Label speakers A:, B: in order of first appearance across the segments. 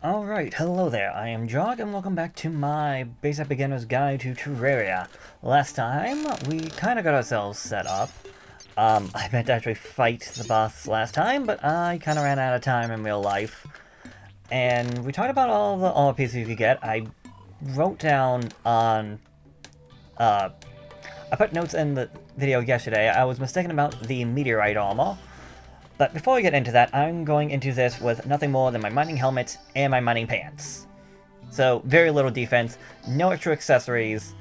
A: Alright, hello there, I am Jarg, and welcome back to my Basic Beginner's Guide to Terraria. Last time, we kind of got ourselves set up. I meant to actually fight the boss last time, but I kind of ran out of time in real life. And we talked about all the armor pieces you could get. I wrote down on... I put notes in the video yesterday. I was mistaken about the meteorite armor. But before we get into that, I'm going into this with nothing more than my mining helmet and my mining pants. So, very little defense, no extra accessories,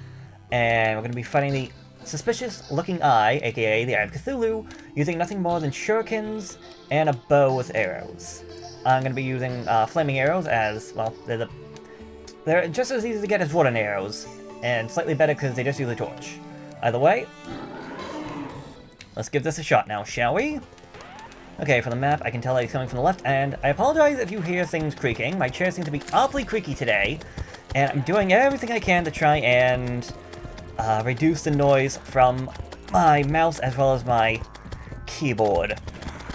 A: and we're going to be fighting the suspicious-looking eye, aka the Eye of Cthulhu, using nothing more than shurikens and a bow with arrows. I'm going to be using flaming arrows as, well, they're just as easy to get as wooden arrows, and slightly better because they just use a torch. Either way, let's give this a shot now, shall we? Okay, for the map, I can tell that he's coming from the left, and I apologize if you hear things creaking. My chair seems to be awfully creaky today, and I'm doing everything I can to try and reduce the noise from my mouse as well as my keyboard,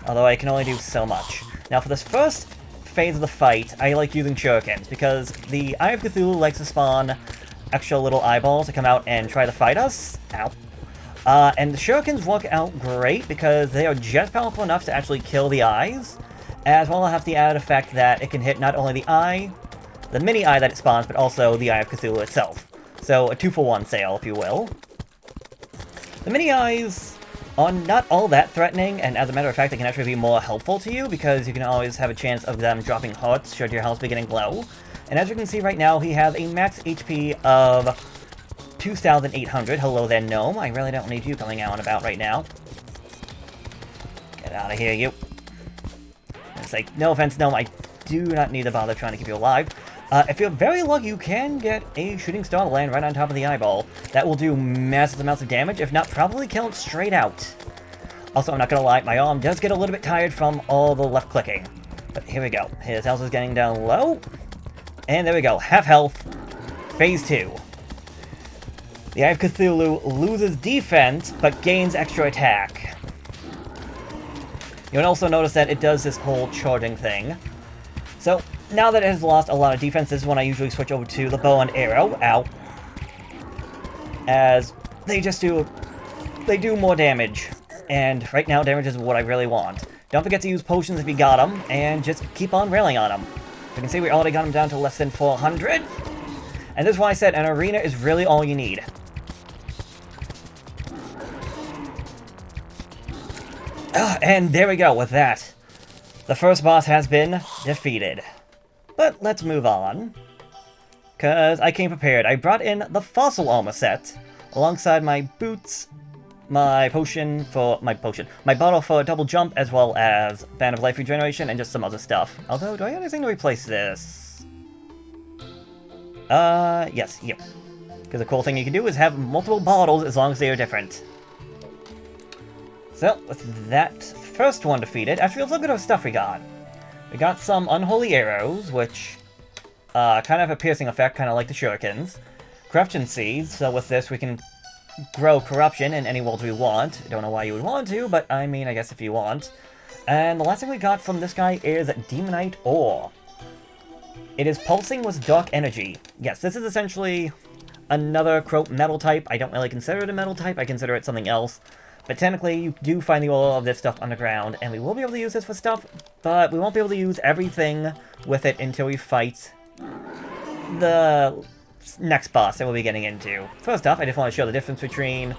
A: although I can only do so much. Now, for this first phase of the fight, I like using shurikens, because the Eye of Cthulhu likes to spawn extra little eyeballs to come out and try to fight us. Ow. And the shurikens work out great because they are just powerful enough to actually kill the eyes, as well as have the added effect that it can hit not only the eye, the mini eye that it spawns, but also the Eye of Cthulhu itself. So a 2-for-1 sale, if you will. The mini eyes are not all that threatening, and as a matter of fact, they can actually be more helpful to you because you can always have a chance of them dropping hearts should your health be getting low. And as you can see right now, he has a max HP of 2,800. Hello there, gnome. I really don't need you coming out and about right now. Get out of here, you. It's like, no offense, gnome, I do not need to bother trying to keep you alive. If you're very lucky, you can get a shooting star to land right on top of the eyeball. That will do massive amounts of damage, if not probably kill it straight out. Also, I'm not gonna lie, my arm does get a little bit tired from all the left clicking. But here we go. His health is getting down low. And there we go. Half health. Phase 2. The Eye of Cthulhu loses defense, but gains extra attack. You'll also notice that it does this whole charging thing. So, now that it has lost a lot of defense, this is when I usually switch over to the bow and arrow. Ow. As they do more damage. And right now, damage is what I really want. Don't forget to use potions if you got them, and just keep on railing on them. You can see we already got them down to less than 400. And this is why I said an arena is really all you need. And there we go with that. The first boss has been defeated. But let's move on. Because I came prepared. I brought in the fossil armor set, alongside my boots, my bottle for double jump, as well as Band of Life Regeneration, and just some other stuff. Although, do I have anything to replace this? Yes, yep. Because the cool thing you can do is have multiple bottles as long as they are different. So, with that first one defeated, actually let's look at our stuff we got. We got some unholy arrows, which kind of have a piercing effect, kind of like the shurikens. Corruption seeds, so with this we can grow corruption in any world we want. I don't know why you would want to, but I mean, I guess if you want. And the last thing we got from this guy is Demonite Ore. It is pulsing with dark energy. Yes, this is essentially another metal type. I don't really consider it a metal type, I consider it something else. But technically, you do find the ore of this stuff underground, and we will be able to use this for stuff, but we won't be able to use everything with it until we fight the next boss that we'll be getting into. First off, I just want to show the difference between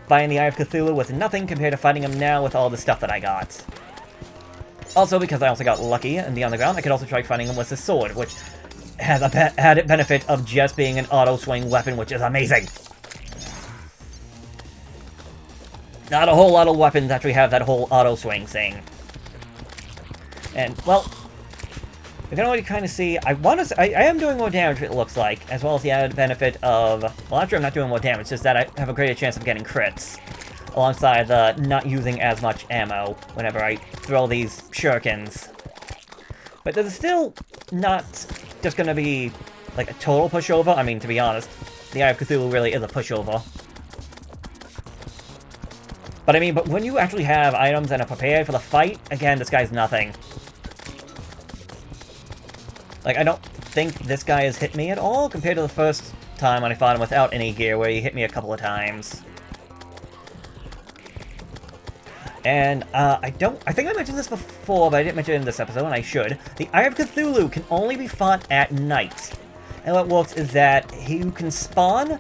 A: fighting the Eye of Cthulhu with nothing compared to fighting him now with all the stuff that I got. Also, because I also got lucky in the underground, I could also try fighting him with the sword, which has a added benefit of just being an auto-swing weapon, which is amazing. Not a whole lot of weapons actually have that whole auto-swing thing. And, well, you can already kind of see, I am doing more damage, it looks like, as well as the added benefit of, well, actually I'm not doing more damage, just that I have a greater chance of getting crits, alongside the not using as much ammo whenever I throw these shurikens. But this is still not just going to be, like, a total pushover. I mean, to be honest, the Eye of Cthulhu really is a pushover. But I mean, but when you actually have items and are prepared for the fight, again, this guy's nothing. Like, I don't think this guy has hit me at all compared to the first time when I fought him without any gear, where he hit me a couple of times. And, I think I mentioned this before, but I didn't mention it in this episode, and I should. The Eye of Cthulhu can only be fought at night. And what works is that you can spawn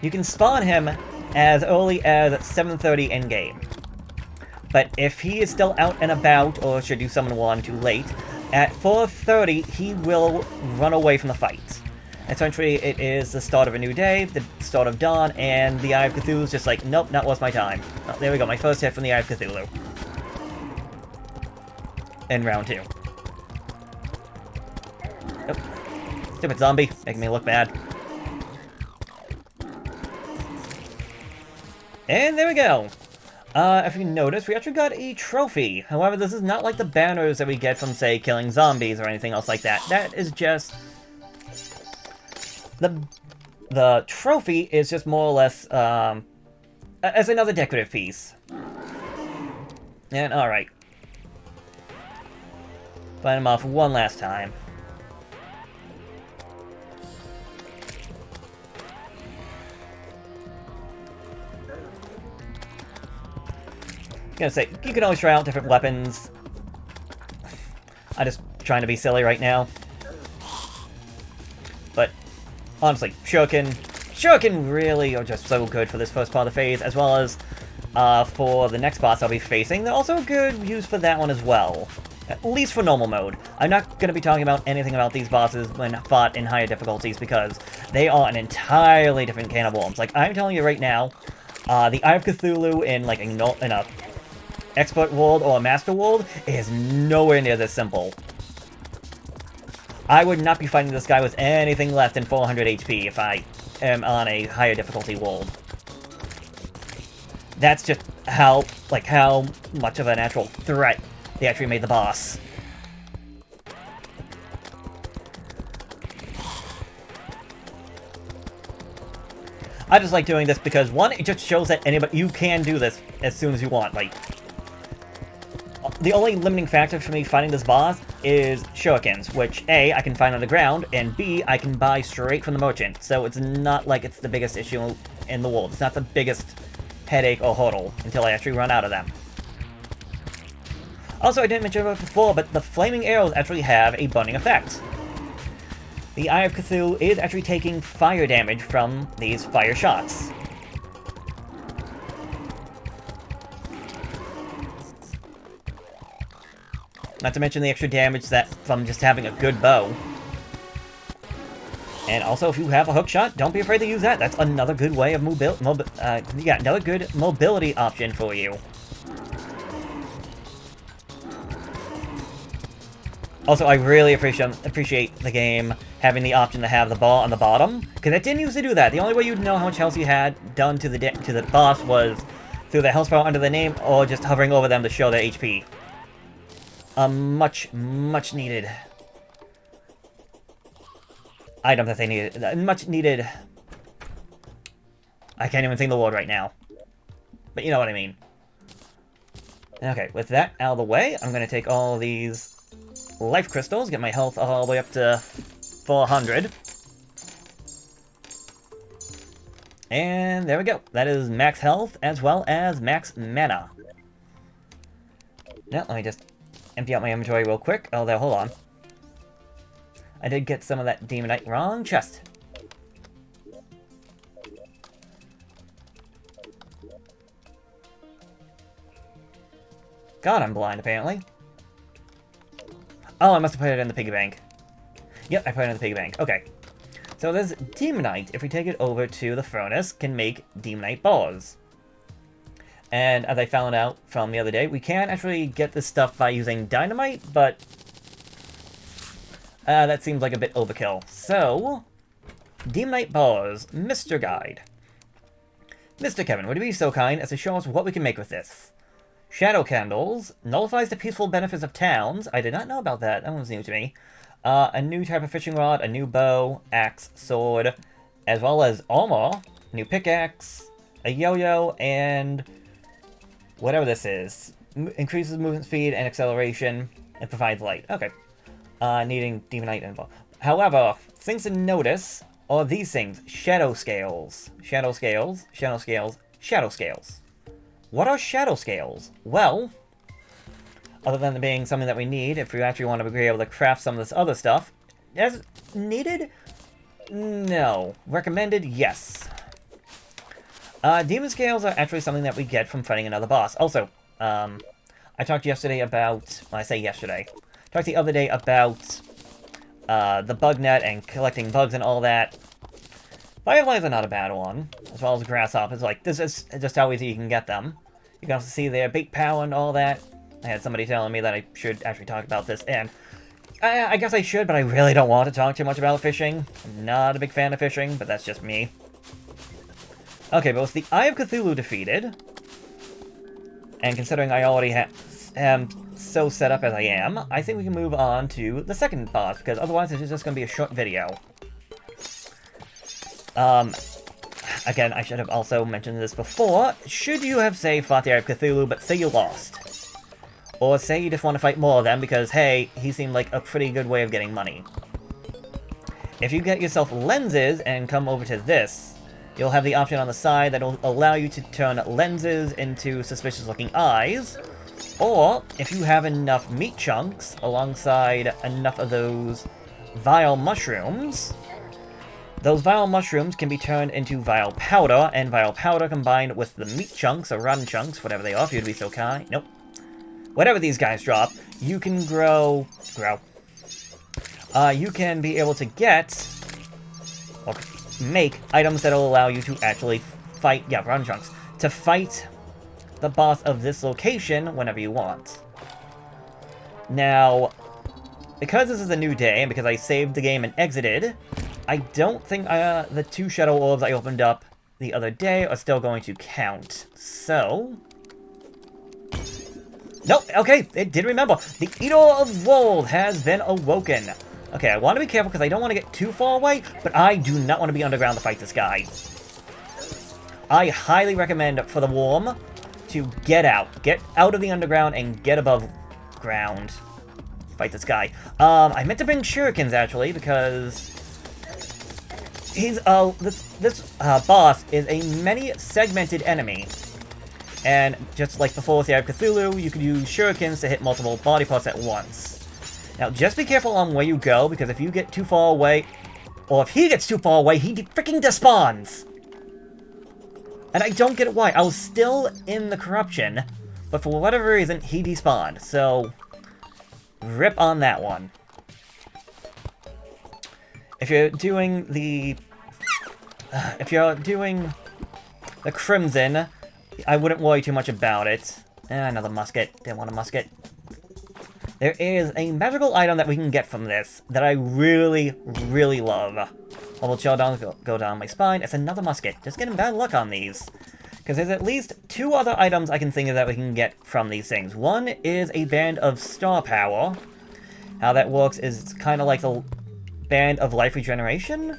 A: him as early as 7:30 in-game. But if he is still out and about, or should you summon one too late, at 4:30 he will run away from the fight. Essentially, it is the start of a new day, the start of dawn, and the Eye of Cthulhu is just like, nope, not worth my time. Oh, there we go, my first hit from the Eye of Cthulhu. In round 2. Nope. Stupid zombie, making me look bad. And there we go. If you notice, we actually got a trophy. However, this is not like the banners that we get from, say, killing zombies or anything else like that. That is just... The trophy is just more or less, as another decorative piece. And, alright. Find him off one last time. Gonna say, you can always try out different weapons. I'm just trying to be silly right now. But, honestly, Shuriken really are just so good for this first part of the phase, as well as for the next boss I'll be facing. They're also good use for that one as well. At least for normal mode. I'm not going to be talking about anything about these bosses when fought in higher difficulties, because they are an entirely different can of worms. Like, I'm telling you right now, the Eye of Cthulhu in, like, in a expert world or a master world is nowhere near this simple. I would not be fighting this guy with anything less than 400 HP if I am on a higher difficulty world. That's just how much of an actual threat they actually made the boss. I just like doing this because, one, it just shows that you can do this as soon as you want. Like, the only limiting factor for me fighting this boss is shurikens, which A, I can find on the ground, and B, I can buy straight from the merchant. So it's not like it's the biggest issue in the world. It's not the biggest headache or hurdle until I actually run out of them. Also, I didn't mention it before, but the flaming arrows actually have a burning effect. The Eye of Cthulhu is actually taking fire damage from these fire shots. Not to mention the extra damage that from just having a good bow. And also, if you have a hook shot, don't be afraid to use that. That's another good way of another good mobility option for you. Also, I really appreciate the game having the option to have the ball on the bottom, because it didn't used to do that. The only way you'd know how much health you had done to the boss was through the health bar under the name, or just hovering over them to show their HP. A much needed item that they needed. Much needed. I can't even think of the word right now, but you know what I mean. Okay, with that out of the way, I'm going to take all these life crystals, get my health all the way up to 400. And there we go. That is max health as well as max mana. Now, let me just empty out my inventory real quick. Oh, there, hold on. I did get some of that demonite. Wrong chest. God, I'm blind, apparently. Oh, I must have put it in the piggy bank. Yep, I put it in the piggy bank. Okay. So this demonite, if we take it over to the furnace, can make demonite bars. And as I found out from the other day, we can actually get this stuff by using dynamite, but that seems like a bit overkill. So, demonite bars, Mr. Guide. Mr. Kevin, would you be so kind as to show us what we can make with this? Shadow candles, nullifies the peaceful benefits of towns. I did not know about that. That one's new to me. A new type of fishing rod, a new bow, axe, sword, as well as armor, new pickaxe, a yo-yo, and whatever this is. Increases movement speed and acceleration, and provides light. Okay. needing Demonite info. However, things to notice are these things. Shadow scales. Shadow scales. Shadow scales. Shadow scales. What are shadow scales? Well, other than being something that we need, if we actually want to be able to craft some of this other stuff, as needed? No. Recommended? Yes. Demon scales are actually something that we get from fighting another boss. Also, I talked yesterday about... Well, I say yesterday. Talked the other day about the bug net and collecting bugs and all that. Fireflies are not a bad one, as well as grasshoppers. Like, this is just how easy you can get them. You can also see their bait power and all that. I had somebody telling me that I should actually talk about this, and I guess I should, but I really don't want to talk too much about fishing. I'm not a big fan of fishing, but that's just me. Okay, but with the Eye of Cthulhu defeated, and considering I already am so set up as I am, I think we can move on to the second boss, because otherwise this is just going to be a short video. Again, I should have also mentioned this before. Should you have, say, fought the Eye of Cthulhu, but say you lost? Or say you just want to fight more of them because, hey, he seemed like a pretty good way of getting money. If you get yourself lenses and come over to this, you'll have the option on the side that will allow you to turn lenses into suspicious-looking eyes. Or, if you have enough meat chunks alongside enough of those vile mushrooms, those vile mushrooms can be turned into vile powder, and vile powder combined with the meat chunks, or rotten chunks, whatever they are, if you'd be so kind. Nope. Whatever these guys drop, you can you can be able to get, or make, items that will allow you to actually fight, rotten chunks, to fight the boss of this location whenever you want. Now, because this is a new day, and because I saved the game and exited, I don't think the 2 shadow orbs I opened up the other day are still going to count. So... Nope, okay, it did remember. The Eater of Wold has been awoken. Okay, I want to be careful because I don't want to get too far away, but I do not want to be underground to fight this guy. I highly recommend for the worm to get out. Get out of the underground and get above ground. Fight this guy. I meant to bring shurikens, actually, because... he's, this boss is a many-segmented enemy. And just like before with the Eye of Cthulhu, you can use shurikens to hit multiple body parts at once. Now, just be careful on where you go, because if you get too far away, or if he gets too far away, he freaking despawns! And I don't get it why. I was still in the corruption, but for whatever reason, he despawned. So, rip on that one. If you're doing the... Crimson, I wouldn't worry too much about it. Another musket. Didn't want a musket. There is a magical item that we can get from this that I really, really love. Although chill down, go down my spine. It's another musket. Just getting bad luck on these. Because there's at least 2 other items I can think of that we can get from these things. One is a band of star power. How that works is it's kind of like the band of life regeneration?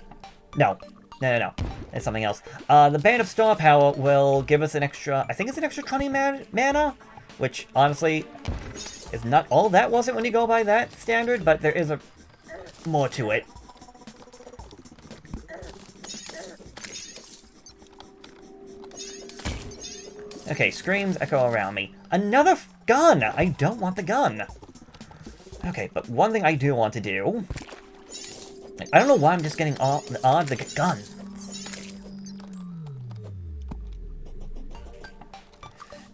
A: No. No. It's something else. The Band of Star Power will give us an extra... I think it's an extra 20 mana? Which, honestly, is not all that was it when you go by that standard, but there is more to it. Okay, screams echo around me. Another gun! I don't want the gun! Okay, but one thing I do want to do... I don't know why I'm just getting all the odds to get guns.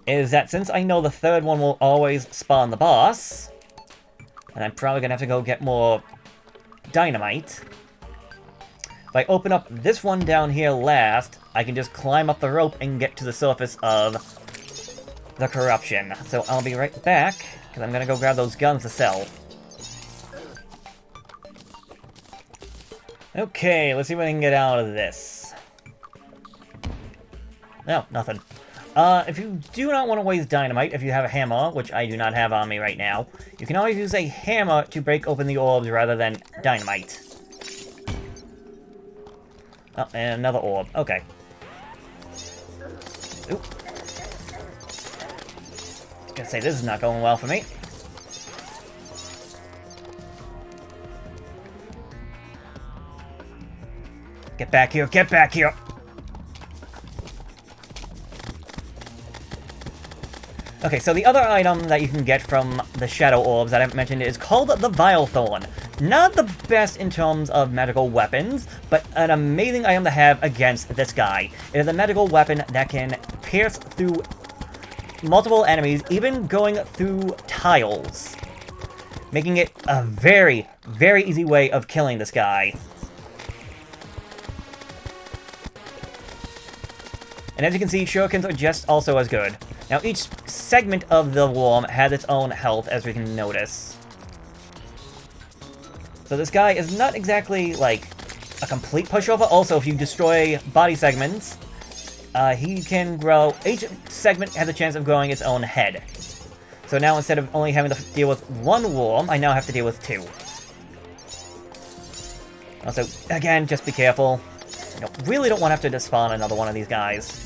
A: Is that since I know the third one will always spawn the boss, and I'm probably gonna have to go get more dynamite, if I open up this one down here last, I can just climb up the rope and get to the surface of the corruption. So I'll be right back, because I'm gonna go grab those guns to sell. Okay, let's see what I can get out of this. No, nothing. If you do not want to waste dynamite, if you have a hammer, which I do not have on me right now, you can always use a hammer to break open the orbs rather than dynamite. Oh, and another orb. Okay. Oop. I was gonna say, this is not going well for me. Get back here, get back here! Okay, so the other item that you can get from the Shadow Orbs that I mentioned is called the Vile Thorn. Not the best in terms of magical weapons, but an amazing item to have against this guy. It is a magical weapon that can pierce through multiple enemies, even going through tiles, making it a very, very easy way of killing this guy. And as you can see, shurikens are just also as good. Now, each segment of the worm has its own health, as we can notice. So this guy is not exactly, like, a complete pushover. Also, if you destroy body segments, he can grow... Each segment has a chance of growing its own head. So now, instead of only having to deal with one worm, I now have to deal with two. Also, again, just be careful. You really don't want to have to despawn another one of these guys.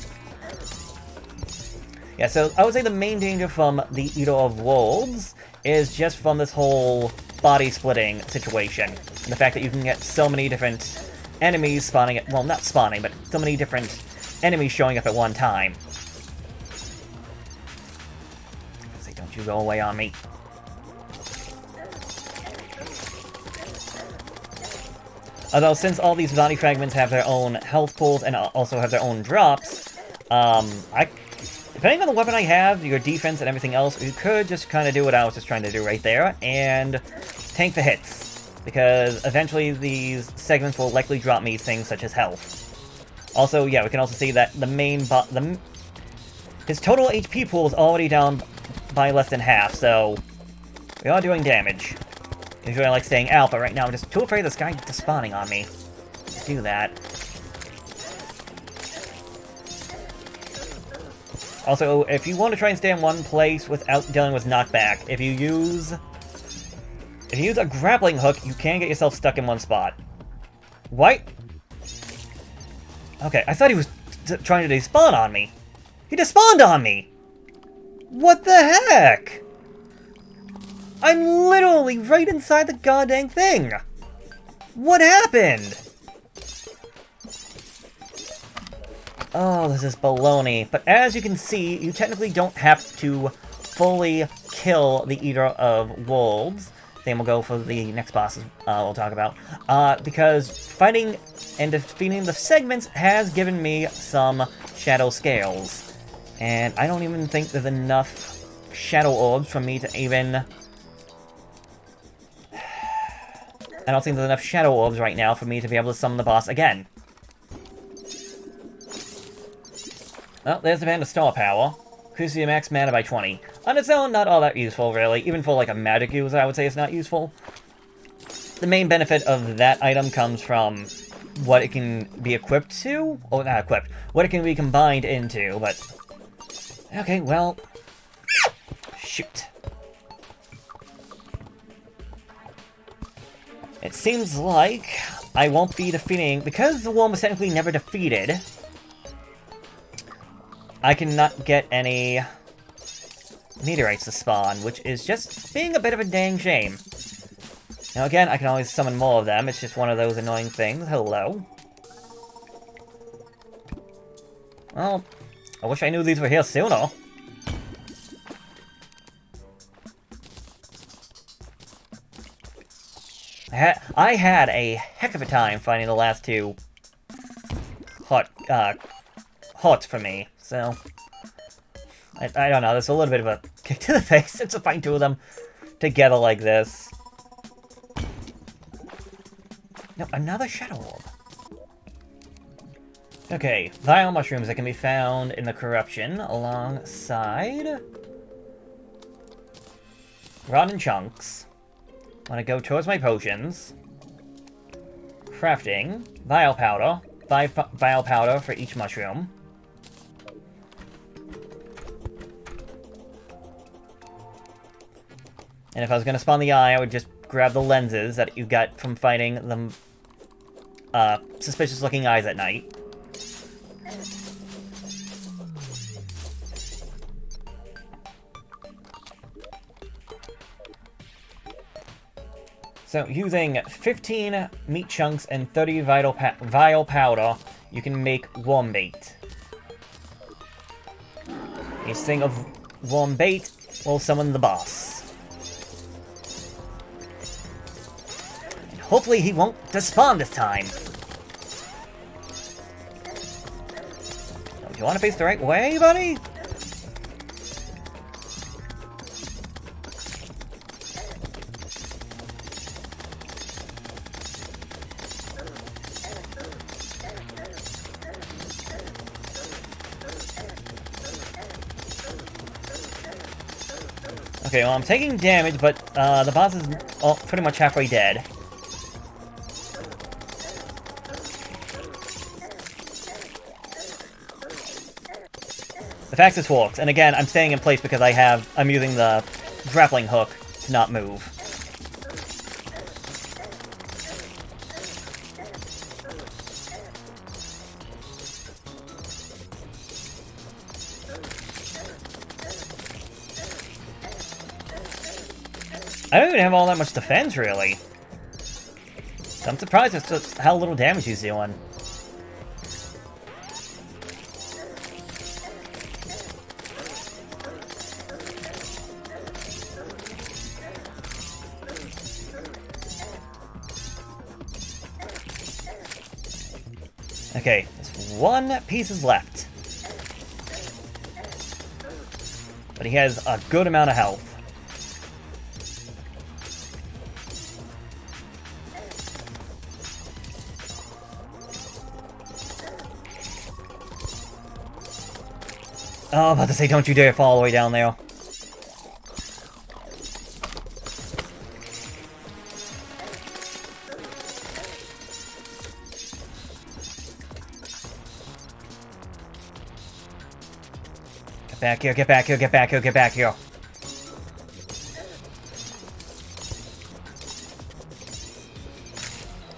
A: Yeah, so I would say the main danger from the Eater of Worlds is just from this whole body-splitting situation. And the fact that you can get so many different enemies spawning at... Well, not spawning, but so many different enemies showing up at one time. Say, don't you go away on me. Although, since all these body fragments have their own health pools and also have their own drops, depending on the weapon I have, your defense and everything else, you could just kind of do what I was just trying to do right there, and tank the hits. Because eventually these segments will likely drop me things such as health. Also, yeah, we can also see that the main his total HP pool is already down by less than half, so we are doing damage. Usually I like staying out, but right now I'm just too afraid of this guy despawning on me to do that. Also, if you want to try and stay in one place without dealing with knockback, if you use a grappling hook, you can get yourself stuck in one spot. What? Okay, I thought he was trying to despawn on me. He despawned on me! What the heck? I'm literally right inside the goddamn thing! What happened? Oh, this is baloney. But as you can see, you technically don't have to fully kill the Eater of Wolves. Same will go for the next bosses we'll talk about. Because fighting and defeating the segments has given me some shadow scales. And I don't even think there's enough shadow orbs for me to even... I don't think there's enough shadow orbs right now for me to be able to summon the boss again. Well, there's the band of star power. Increases your max mana by 20. On its own, not all that useful, really. Even for, like, a magic user, I would say it's not useful. The main benefit of that item comes from what it can be equipped to. Or, not equipped. What it can be combined into, but... Okay, well... Shoot. It seems like I won't be defeating... Because the worm was technically never defeated... I cannot get any meteorites to spawn, which is just being a bit of a dang shame. Now again, I can always summon more of them, it's just one of those annoying things. Hello. Well, I wish I knew these were here sooner. I had a heck of a time finding the last two hot for me. So, I don't know, there's a little bit of a kick to the face to find two of them together like this. No, another shadow orb. Okay, vile mushrooms that can be found in the corruption alongside rotten chunks. I'm gonna go towards my potions. Crafting, vile powder, 5 vile powder for each mushroom. And if I was going to spawn the eye, I would just grab the lenses that you got from fighting the suspicious-looking eyes at night. So, using 15 meat chunks and 30 vial powder, you can make worm bait. A thing of worm bait will summon the boss. And hopefully he won't despawn this time. Do you want to face the right way, buddy? Okay, well, I'm taking damage, but the boss is pretty much halfway dead. The Faxis works, and again, I'm staying in place because I'm using the grappling hook to not move. I don't even have all that much defense, really. So I'm surprised at just how little damage he's doing. Okay, there's one piece is left. But he has a good amount of health. Oh, I'm about to say, don't you dare fall all the way down there. Get back here, get back here, get back here, get back here.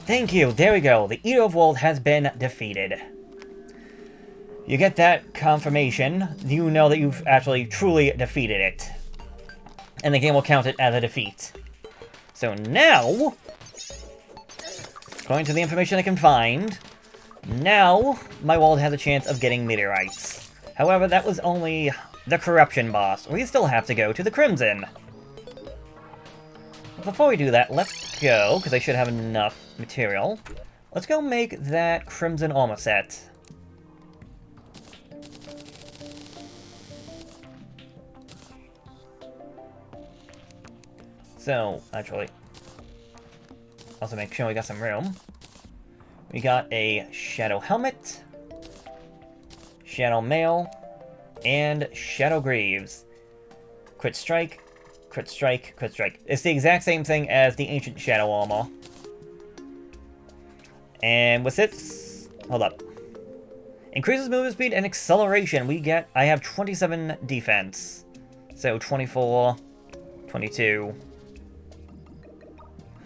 A: Thank you, there we go. The Eater of World has been defeated. You get that confirmation, you know that you've actually truly defeated it. And the game will count it as a defeat. So now, according to the information I can find, now my world has a chance of getting meteorites. However, that was only the corruption boss. We still have to go to the Crimson. Before we do that, let's go, because I should have enough material. Let's go make that Crimson armor set. So, actually, also make sure we got some room. We got a Shadow Helmet, Shadow Mail, and Shadow Greaves. Crit Strike, Crit Strike, Crit Strike. It's the exact same thing as the Ancient Shadow Armor. And with its... hold up. Increases movement speed and acceleration. I have 27 defense. So 24, 22...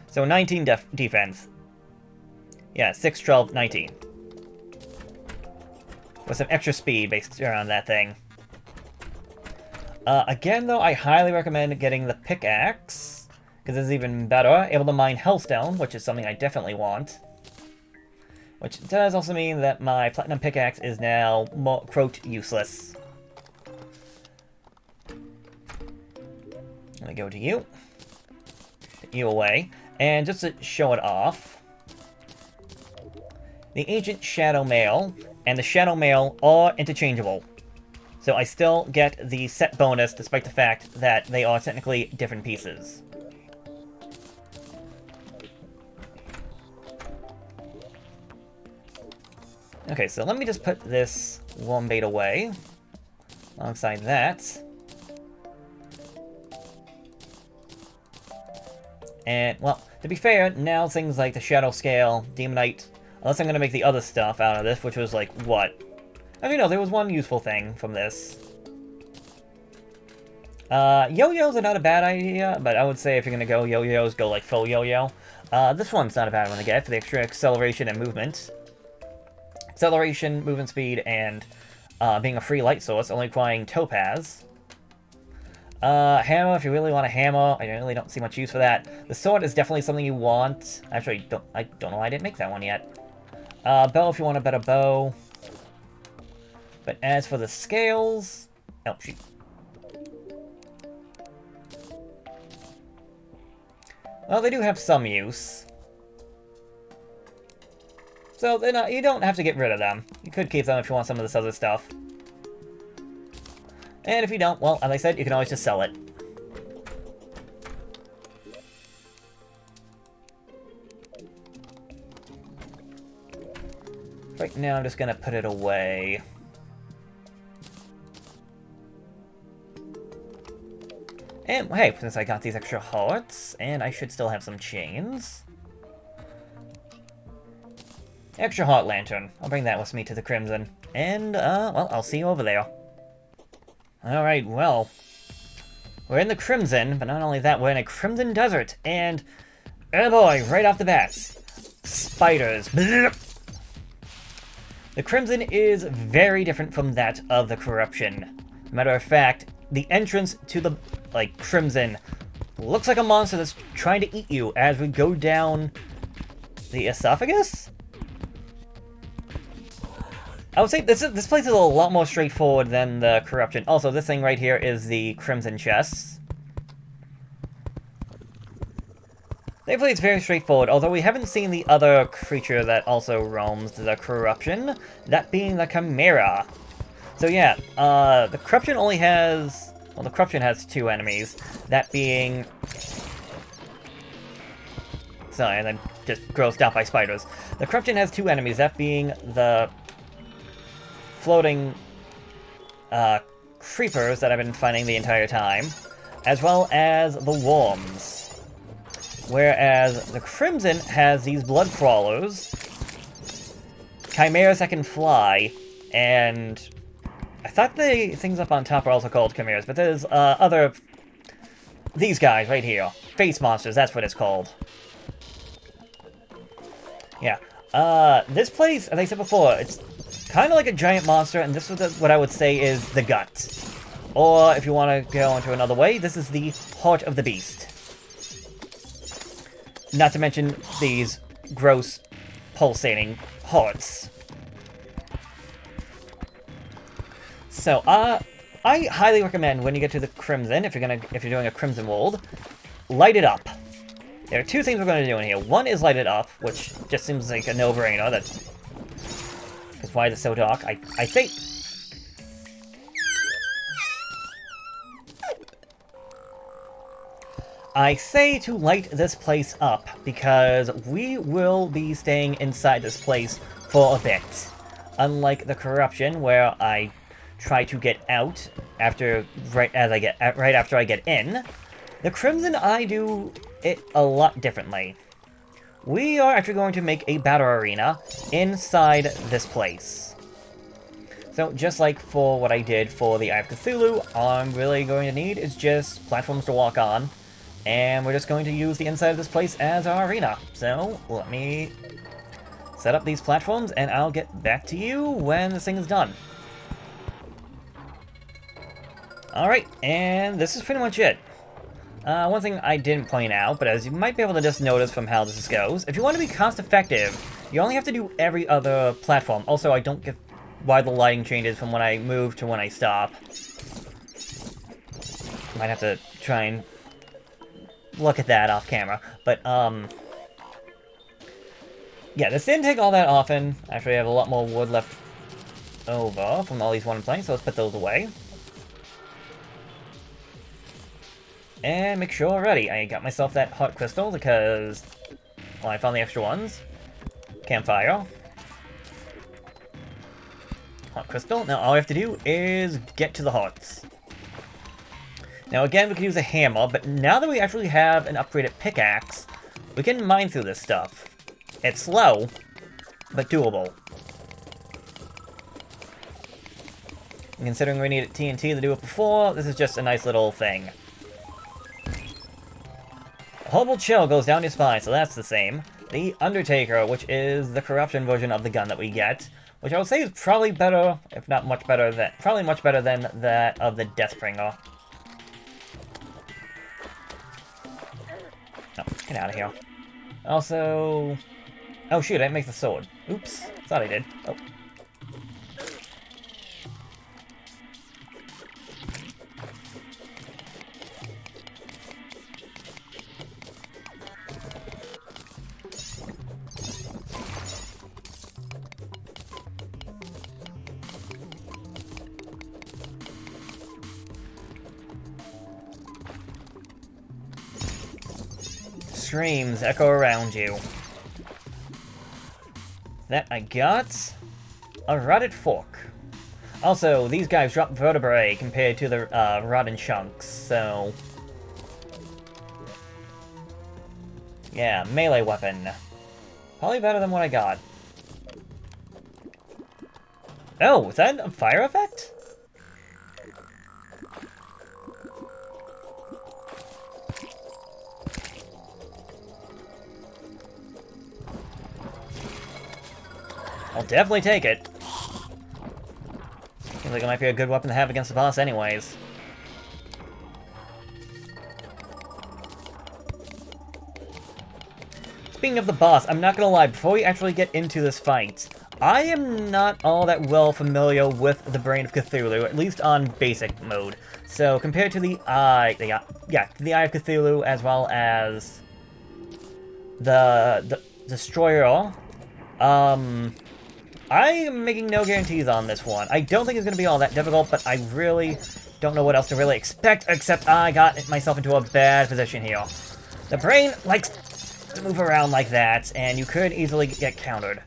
A: So 19 defense. Yeah, 6, 12, 19. With some extra speed based around that thing. Again, though, I highly recommend getting the pickaxe, because it's even better. Able to mine hellstone, which is something I definitely want. Which does also mean that my platinum pickaxe is now quote useless. Let me go to you. Get you away. And just to show it off, the Ancient Shadow Mail and the Shadow Mail are interchangeable. So I still get the set bonus despite the fact that they are technically different pieces. Okay, so let me just put this worm bait away alongside that. And, well, to be fair, now things like the Shadow Scale, Demonite, unless I'm going to make the other stuff out of this, which was like, what? I mean, no, there was one useful thing from this. Yo-yos are not a bad idea, but I would say if you're going to go yo-yos, go like full yo-yo. This one's not a bad one to get for the extra acceleration and movement. Acceleration, movement speed, and being a free light source, only requiring Topaz. Hammer, if you really want a hammer. I really don't see much use for that. The sword is definitely something you want. Actually, I don't know why I didn't make that one yet. Bow if you want a better bow. But as for the scales... Oh, shoot. Well, they do have some use. So, they're not, you don't have to get rid of them. You could keep them if you want some of this other stuff. And if you don't, well, as I said, you can always just sell it. Right now, I'm just gonna put it away. And, hey, since I got these extra hearts, and I should still have some chains. Extra heart lantern. I'll bring that with me to the Crimson. And, well, I'll see you over there. Alright, well. We're in the Crimson, but not only that, we're in a Crimson Desert. And, oh boy, right off the bat. Spiders. The Crimson is very different from that of the Corruption. Matter of fact, the entrance to the, Crimson looks like a monster that's trying to eat you as we go down the esophagus? I would say this place is a lot more straightforward than the Corruption. Also, this thing right here is the Crimson Chests. Thankfully, it's very straightforward, although we haven't seen the other creature that also roams the Corruption, that being the Chimera. So yeah, the Corruption only has... Well, the Corruption has two enemies, that being... Sorry, and I'm just grossed out by spiders. The Corruption has two enemies, that being the floating creepers that I've been finding the entire time, as well as the worms. Whereas the Crimson has these blood crawlers, chimeras that can fly, and I thought the things up on top are also called chimeras, but there's these guys right here, face monsters, that's what it's called. Yeah, this place, as I said before, it's kind of like a giant monster, and this is what I would say is the gut. Or, if you want to go into another way, this is the heart of the beast. Not to mention these gross, pulsating hearts. So, I highly recommend when you get to the Crimson, if you're doing a Crimson World, light it up. There are two things we're going to do in here. One is light it up, which just seems like a no-brainer. Because why is it so dark? I say... I say to light this place up, because we will be staying inside this place for a bit. Unlike the Corruption, where I try to get out right after I get in, the Crimson, I do it a lot differently. We are actually going to make a battle arena inside this place. So, just like for what I did for the Eye of Cthulhu, all I'm really going to need is just platforms to walk on, and we're just going to use the inside of this place as our arena. So, let me set up these platforms, and I'll get back to you when this thing is done. Alright, and this is pretty much it. One thing I didn't point out, but as you might be able to just notice from how this goes, if you want to be cost-effective, you only have to do every other platform. Also, I don't get why the lighting changes from when I move to when I stop. Might have to try and look at that off camera. But, yeah, this didn't take all that often. Actually, I have a lot more wood left over from all these wooden planks, so let's put those away. And make sure we're ready. I got myself that heart crystal because, well, I found the extra ones. Campfire. Heart crystal. Now all we have to do is get to the hearts. Now again, we can use a hammer, but now that we actually have an upgraded pickaxe, we can mine through this stuff. It's slow, but doable. And considering we needed TNT to do it before, this is just a nice little thing. A horrible chill goes down your spine, so that's the same. The Undertaker, which is the Corruption version of the gun that we get, which I would say is probably better, if not much better than, probably much better than that of the Deathbringer. Oh, get out of here. Also... Oh shoot, I didn't make the sword. Oops. Thought I did. Oh. Streams echo around you. That I got a rotted fork. Also, these guys drop vertebrae compared to the rotten chunks, so... Yeah, melee weapon. Probably better than what I got. Oh, is that a fire effect? I'll definitely take it. Seems like it might be a good weapon to have against the boss anyways. Speaking of the boss, I'm not gonna lie, before we actually get into this fight, I am not all that well familiar with the Brain of Cthulhu, at least on basic mode. So compared to the Eye of Cthulhu, as well as the Destroyer, I am making no guarantees on this one. I don't think it's going to be all that difficult, but I really don't know what else to really expect, except I got myself into a bad position here. The brain likes to move around like that, and you could easily get countered.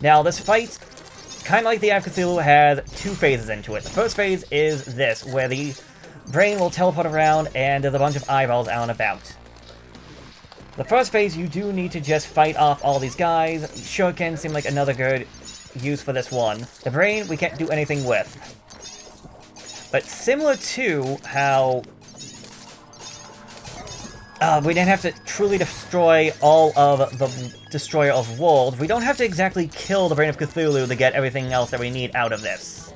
A: Now, this fight, kind of like the Eye of Cthulhu, has two phases into it. The first phase is this, where the brain will teleport around, and there's a bunch of eyeballs out and about. The first phase, you do need to just fight off all these guys. Shuriken seem like another good use for this one. The brain, we can't do anything with. But similar to how we didn't have to truly destroy all of the Destroyer of Worlds, we don't have to exactly kill the Brain of Cthulhu to get everything else that we need out of this.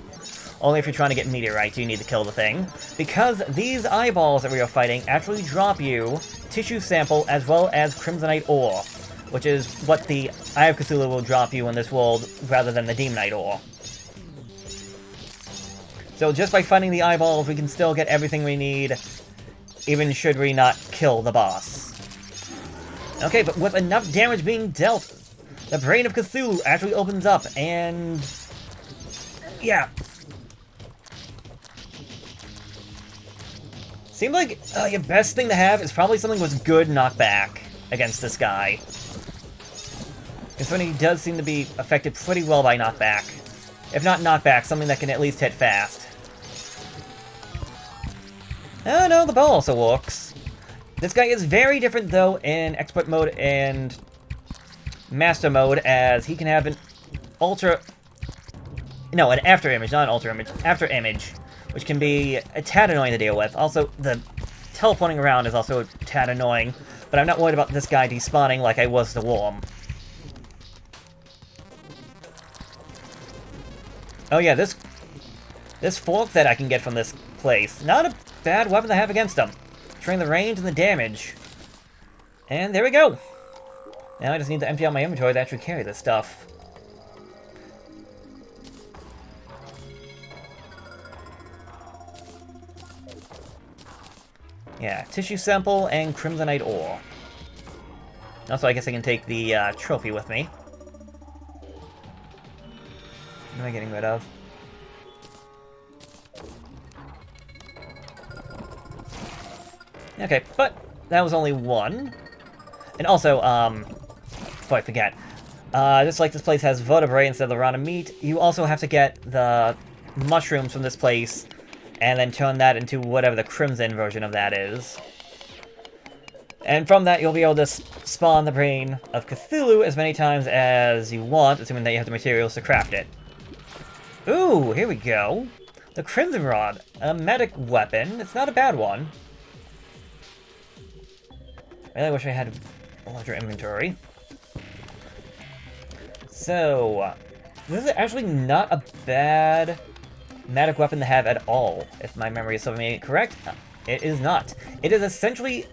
A: Only if you're trying to get meteorites, you need to kill the thing. Because these eyeballs that we are fighting actually drop you tissue sample as well as Crimsonite ore, which is what the Eye of Cthulhu will drop you in this world, rather than the Demonite ore. So just by finding the eyeballs, we can still get everything we need, even should we not kill the boss. Okay, but with enough damage being dealt, the Brain of Cthulhu actually opens up, and... yeah. Seems like your best thing to have is probably something with good knockback against this guy. Because when he does seem to be affected pretty well by knockback. If not knockback, something that can at least hit fast. Oh no, the bow also works. This guy is very different though in expert mode and master mode, as he can have an after image, not an ultra image, after image, which can be a tad annoying to deal with. Also, the teleporting around is also a tad annoying, but I'm not worried about this guy despawning like I was the worm. Oh yeah, this fork that I can get from this place, not a bad weapon to have against him. Train the range and the damage. And there we go. Now I just need to empty out my inventory to actually carry this stuff. Yeah, tissue sample and Crimsonite ore. Also, I guess I can take the trophy with me. What am I getting rid of? Okay, but that was only one. And also, before I forget, just like this place has vertebrae instead of the rotten meat, you also have to get the mushrooms from this place and then turn that into whatever the crimson version of that is. And from that, you'll be able to spawn the Brain of Cthulhu as many times as you want, assuming that you have the materials to craft it. Ooh, here we go. The Crimson Rod, a medic weapon. It's not a bad one. I really wish I had a larger inventory. So, this is actually not a bad magic weapon to have at all, if my memory is serving me correct. It is not. It is essentially...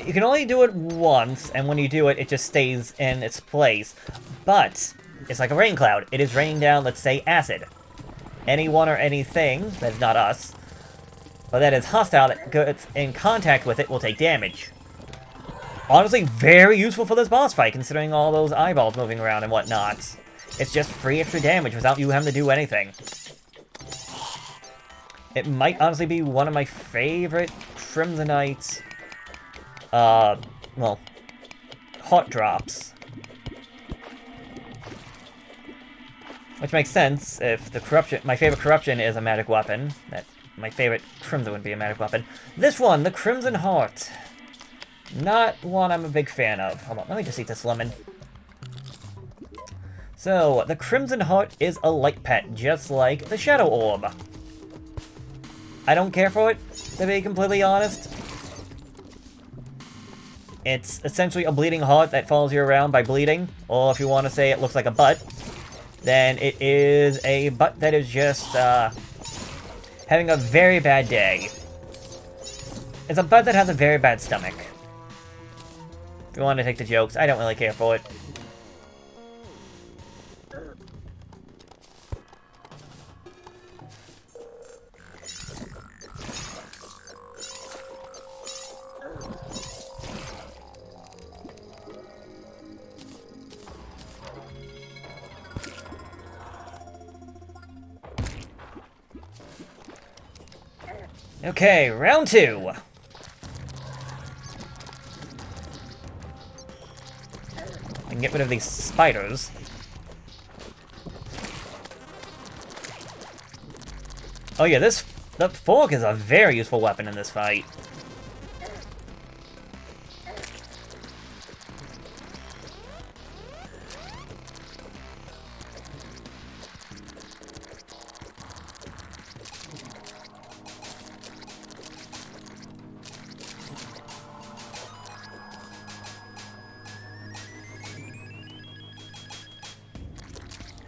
A: you can only do it once, and when you do it, it just stays in its place. But it's like a rain cloud. It is raining down, let's say, acid. Anyone or anything that is not us, but that is hostile that gets in contact with it will take damage. Honestly, very useful for this boss fight, considering all those eyeballs moving around and whatnot. It's just free extra damage without you having to do anything. It might honestly be one of my favorite Crimsonite, well, hot drops. Which makes sense if the corruption, my favorite corruption is a magic weapon. That my favorite crimson would be a magic weapon. This one, the Crimson Heart. Not one I'm a big fan of. Hold on, let me just eat this lemon. So, the Crimson Heart is a light pet, just like the Shadow Orb. I don't care for it, to be completely honest. It's essentially a bleeding heart that follows you around by bleeding, or if you want to say it looks like a butt, then it is a butt that is just, having a very bad day. It's a butt that has a very bad stomach. If you want to take the jokes, I don't really care for it. Okay, round 2. I can get rid of these spiders. Oh yeah, the fork is a very useful weapon in this fight.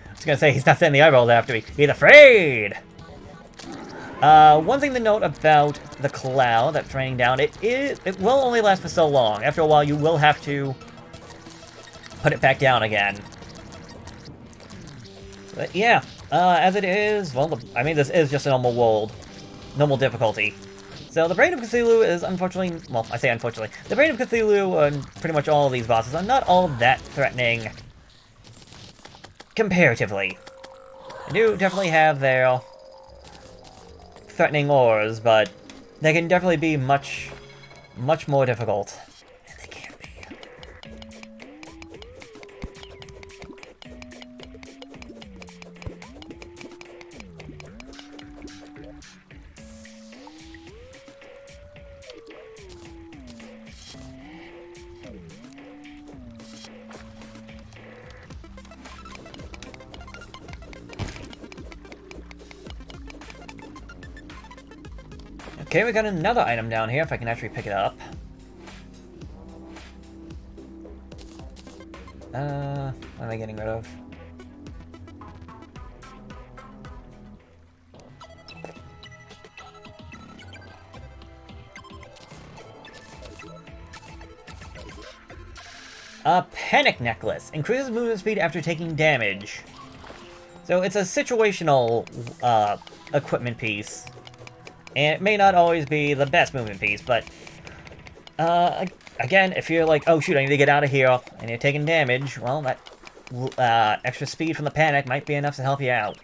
A: I was gonna say, he's not sending the eyeballs after me. He's afraid! One thing to note about the cloud that's raining down, it will only last for so long. After a while, you will have to put it back down again. But yeah, as it is, well, I mean, this is just a normal world. Normal difficulty. So the Brain of Cthulhu is unfortunately, well, I say unfortunately, the Brain of Cthulhu and pretty much all of these bosses are not all that threatening comparatively. They do definitely have their threatening auras, but they can definitely be much more difficult. And they can be. Okay, we got another item down here, if I can actually pick it up. What am I getting rid of? A Panic Necklace. Increases movement speed after taking damage. So it's a situational, equipment piece. And it may not always be the best movement piece, but, again, if you're like, oh shoot, I need to get out of here, and you're taking damage, well, that, extra speed from the panic might be enough to help you out.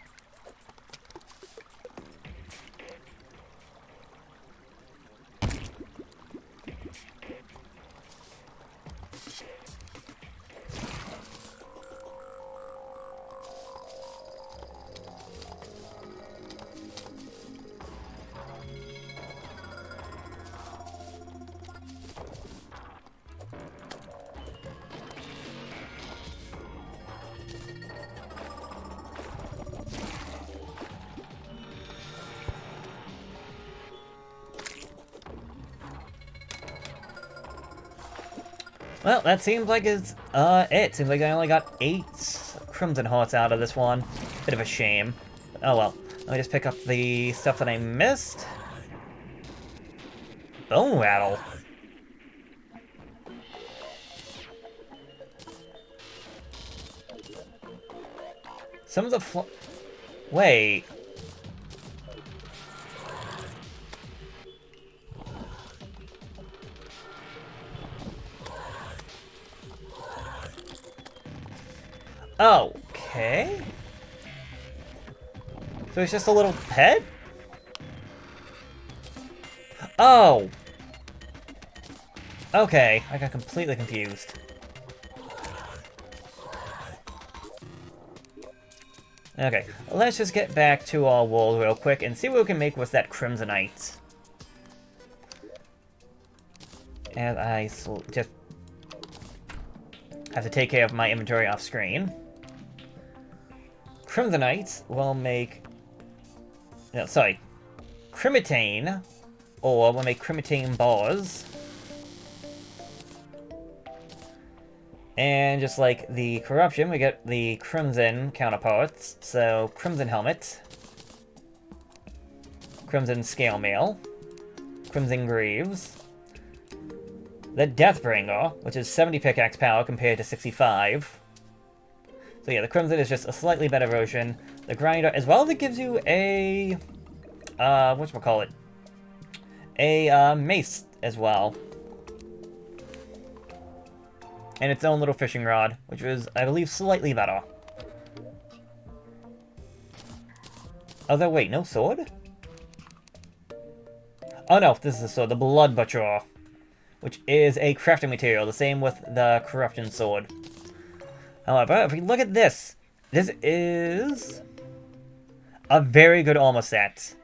A: Well, that seems like it's, it. Seems like I only got 8 Crimson Hearts out of this one. Bit of a shame. Oh well. Let me just pick up the stuff that I missed. Bone Rattle. Some of the Wait. Okay. So it's just a little pet? Oh! Okay, I got completely confused. Okay, let's just get back to our world real quick and see what we can make with that Crimsonite. And I just have to take care of my inventory off screen. Crimsonite will make... No, sorry. Crimitane, or we'll make Crimitane bars. And just like the corruption, we get the Crimson counterparts. So, Crimson Helmet, Crimson Scale Mail, Crimson Greaves, the Deathbringer, which is 70 pickaxe power compared to 65. So yeah, the Crimson is just a slightly better version. The Grinder, as well as it gives you a... whatchamacallit? A mace as well. And its own little fishing rod, which was, I believe, slightly better. Although, wait, no sword? Oh no, this is the sword, the Blood Butcher, which is a crafting material, the same with the Corruption Sword. However, if we look at this, this is a very good armor set.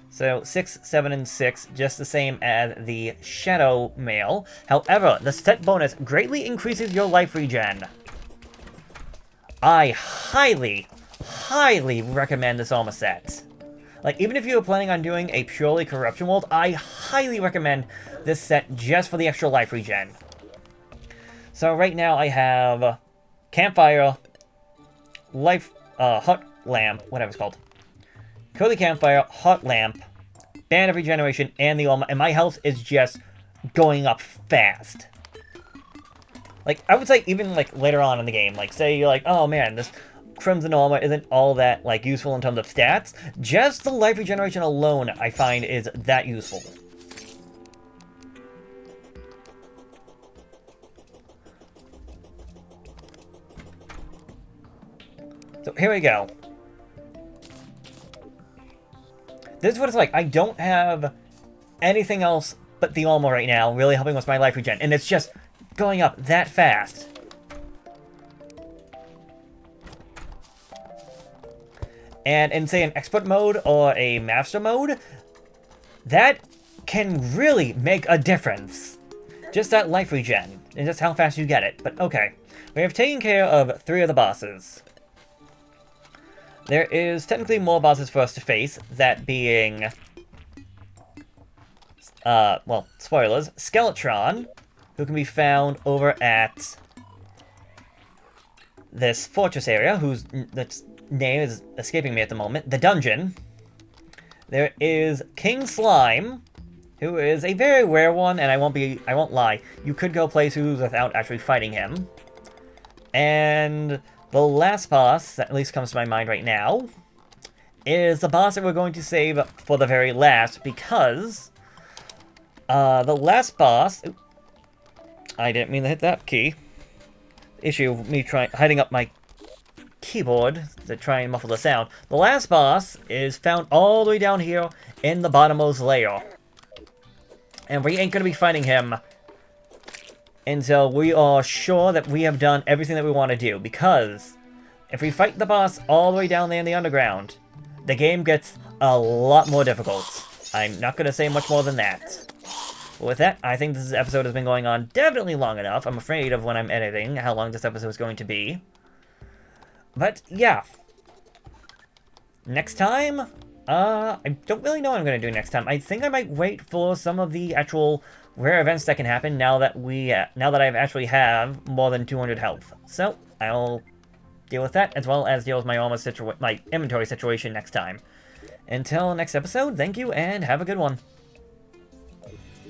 A: So 6, 7, and 6, just the same as the Shadow Mail. However, the set bonus greatly increases your life regen. I highly, highly recommend this armor set. Like, even if you were planning on doing a purely corruption world, I highly recommend this set just for the extra life regen. So right now I have Campfire, Life, Hot Lamp, whatever it's called. Curly Campfire, Hot Lamp, Band of Regeneration, and the armor, and my health is just going up fast. Like, I would say even, like, later on in the game, like, say you're like, oh man, this Crimson armor isn't all that, like, useful in terms of stats. Just the life regeneration alone, I find, is that useful. So, here we go. This is what it's like. I don't have anything else but the armor right now really helping with my life regen. And it's just going up that fast. And in, say, an expert mode or a master mode, that can really make a difference. Just that life regen, and just how fast you get it. But okay, we have taken care of 3 of the bosses. There is technically more bosses for us to face, that being, well, spoilers, Skeletron, who can be found over at this fortress area, whose name is escaping me at the moment, the dungeon. There is King Slime, who is a very rare one, and I won't lie, you could go places without actually fighting him. And the last boss, that at least comes to my mind right now, is the boss that we're going to save for the very last, because the last boss... I didn't mean to hit that key. Issue of me hiding up my keyboard to try and muffle the sound. The last boss is found all the way down here in the bottommost layer. And we ain't going to be fighting him until we are sure that we have done everything that we want to do. Because if we fight the boss all the way down there in the underground, the game gets a lot more difficult. I'm not going to say much more than that. But with that, I think this episode has been going on definitely long enough. I'm afraid of when I'm editing how long this episode is going to be. But yeah. Next time, I don't really know what I'm going to do next time. I think I might wait for some of the actual rare events that can happen now that I actually have more than 200 health. So, I'll deal with that, as well as deal with my inventory situation next time. Until next episode, thank you, and have a good one.